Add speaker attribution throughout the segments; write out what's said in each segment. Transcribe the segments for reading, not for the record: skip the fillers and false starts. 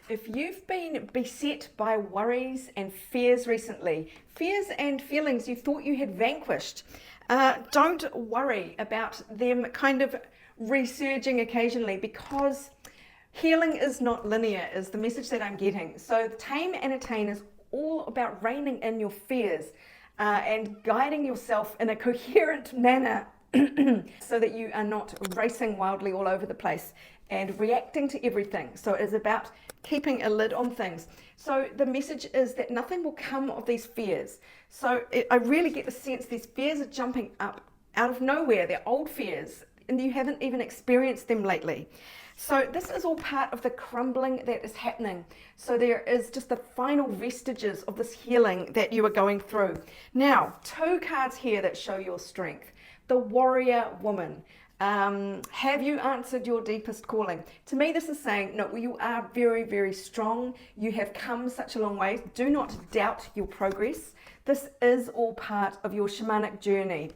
Speaker 1: If you've been beset by worries and fears recently, fears and feelings you thought you had vanquished, don't worry about them kind of resurging occasionally, because healing is not linear, is the message that I'm getting. So Tame and Attain is all about reining in your fears and guiding yourself in a coherent manner so that you are not racing wildly all over the place and reacting to everything. So it is about keeping a lid on things. So the message is that nothing will come of these fears. So I really get the sense these fears are jumping up out of nowhere. They're old fears and you haven't even experienced them lately. So this is all part of the crumbling that is happening. So there is just the final vestiges of this healing that you are going through. Now, two cards here that show your strength. The Warrior Woman. Have you answered your deepest calling? To me, this is saying, no, you are very, very strong. You have come such a long way. Do not doubt your progress. This is all part of your shamanic journey.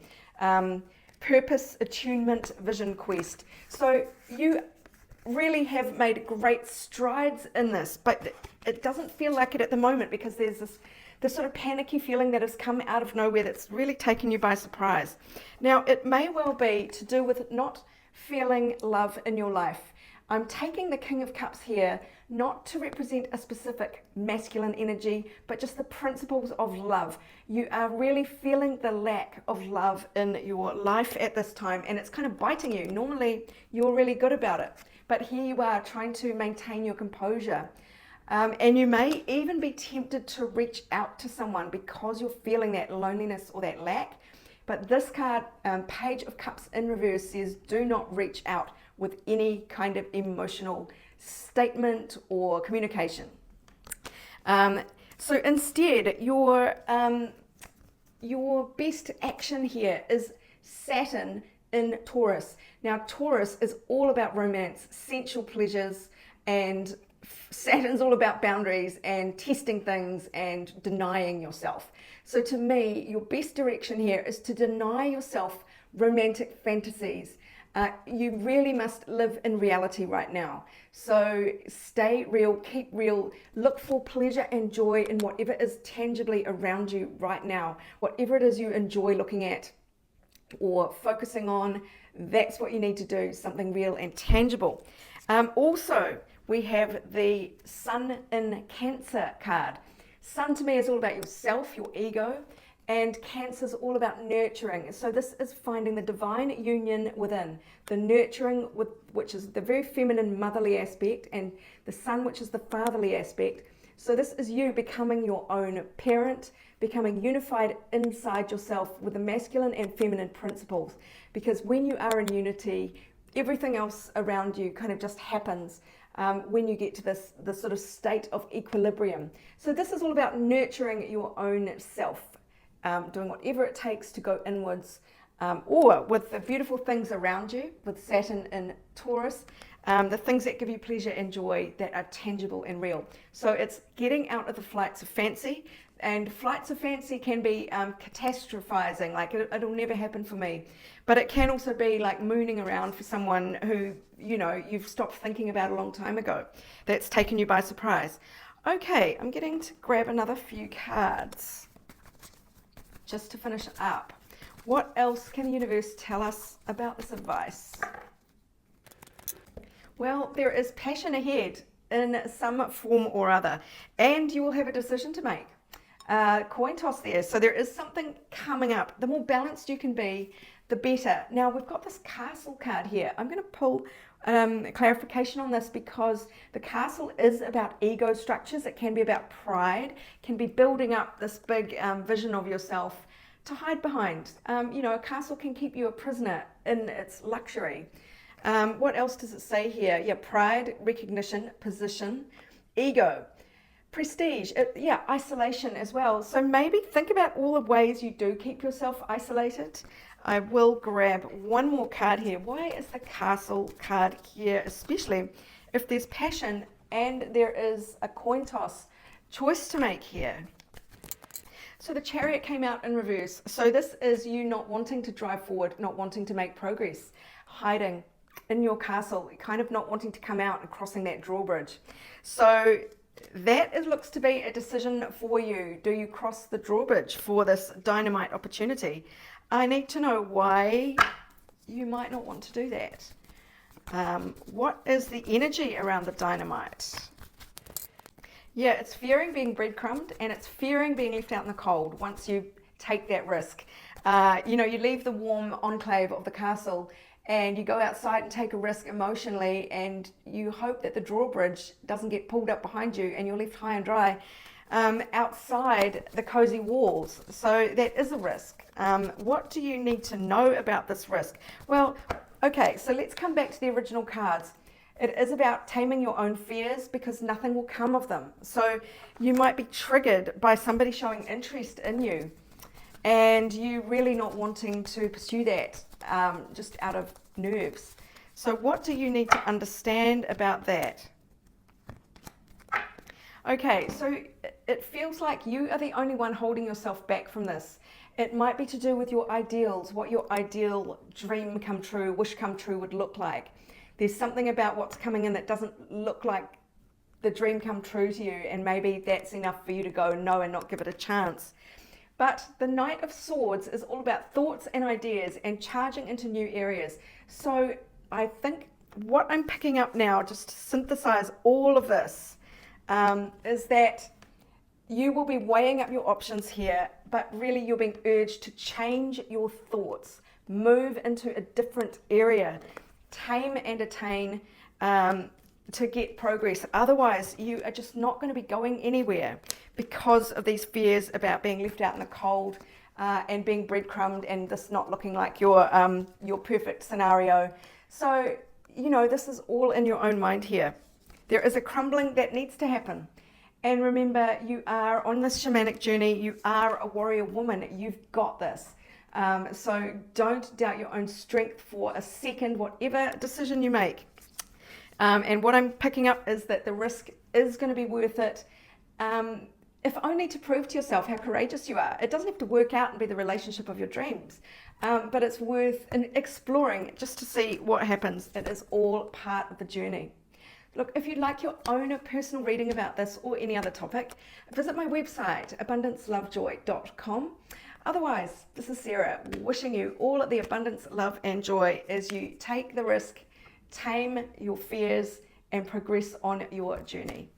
Speaker 1: Purpose, attunement, vision quest. So you really have made great strides in this, but it doesn't feel like it at the moment because there's this sort of panicky feeling that has come out of nowhere that's really taken you by surprise. Now, it may well be to do with not feeling love in your life. I'm taking the King of Cups here not to represent a specific masculine energy, but just the principles of love. You are really feeling the lack of love in your life at this time, and it's kind of biting you. Normally, you're really good about it, but here you are trying to maintain your composure. And you may even be tempted to reach out to someone because you're feeling that loneliness or that lack. But this card, Page of Cups in reverse, says do not reach out with any kind of emotional statement or communication. So instead, your best action here is Saturn in Taurus. Now, Taurus is all about romance, sensual pleasures, and Saturn's all about boundaries and testing things and denying yourself. So to me, your best direction here is to deny yourself romantic fantasies. You really must live in reality right now. So stay real, keep real, look for pleasure and joy in whatever is tangibly around you right now. Whatever it is you enjoy looking at or focusing on, that's what you need to do, something real and tangible. Also, we have the Sun in Cancer card. Sun to me is all about yourself, your ego, and Cancer is all about nurturing. So this is finding the divine union within, the nurturing, which is the very feminine motherly aspect, and the Sun, which is the fatherly aspect. So this is you becoming your own parent, becoming unified inside yourself with the masculine and feminine principles. Because when you are in unity, everything else around you kind of just happens. When you get to this sort of state of equilibrium. So this is all about nurturing your own self, doing whatever it takes to go inwards, or with the beautiful things around you, with Saturn in Taurus, the things that give you pleasure and joy that are tangible and real. So it's getting out of the flights of fancy, and flights of fancy can be catastrophizing, like it'll never happen for me. But it can also be like mooning around for someone who, you know, you've stopped thinking about a long time ago. That's taken you by surprise. Okay, I'm getting to grab another few cards just to finish up. What else can the universe tell us about this advice? Well, there is passion ahead in some form or other, and you will have a decision to make. Coin toss there. So there is something coming up. The more balanced you can be, the better. Now we've got this Castle card here. I'm going to pull clarification on this because the Castle is about ego structures. It can be about pride, can be building up this big vision of yourself to hide behind. A castle can keep you a prisoner in its luxury. What else does it say here? Yeah, pride, recognition, position, ego. Prestige, isolation as well. So maybe think about all the ways you do keep yourself isolated. I will grab one more card here. Why is the Castle card here, especially if there's passion and there is a coin toss choice to make here? So the Chariot came out in reverse. So this is you not wanting to drive forward, not wanting to make progress, hiding in your castle, kind of not wanting to come out and crossing that drawbridge. So that looks to be a decision for you. Do you cross the drawbridge for this dynamite opportunity? I need to know why you might not want to do that. What is the energy around the dynamite? Yeah, it's fearing being breadcrumbed, and it's fearing being left out in the cold once you take that risk. You know, you leave the warm enclave of the castle and you go outside and take a risk emotionally, and you hope that the drawbridge doesn't get pulled up behind you and you're left high and dry outside the cozy walls. So that is a risk. What do you need to know about this risk? Well, okay, so let's come back to the original cards. It is about taming your own fears, because nothing will come of them. So you might be triggered by somebody showing interest in you and you really not wanting to pursue that just out of nerves. So what do you need to understand about that? Okay, so it feels like you are the only one holding yourself back from this. It might be to do with your ideals, what your ideal dream come true, wish come true would look like. There's something about what's coming in that doesn't look like the dream come true to you, and maybe that's enough for you to go no and not give it a chance. But the Knight of Swords is all about thoughts and ideas and charging into new areas. So I think what I'm picking up now, just to synthesize all of this, is that you will be weighing up your options here, but really you're being urged to change your thoughts, move into a different area, tame and attain to get progress. Otherwise, you are just not going to be going anywhere because of these fears about being left out in the cold and being breadcrumbed and this not looking like your perfect scenario. So, you know, this is all in your own mind here. There is a crumbling that needs to happen. And remember, you are on this shamanic journey. You are a warrior woman. You've got this. So don't doubt your own strength for a second, whatever decision you make. And what I'm picking up is that the risk is going to be worth it, if only to prove to yourself how courageous you are. It doesn't have to work out and be the relationship of your dreams, but it's worth exploring just to see what happens. It is all part of the journey. Look, if you'd like your own personal reading about this or any other topic, visit my website, abundancelovejoy.com. Otherwise, this is Sarah wishing you all the abundance, love and joy as you take the risk, tame your fears and progress on your journey.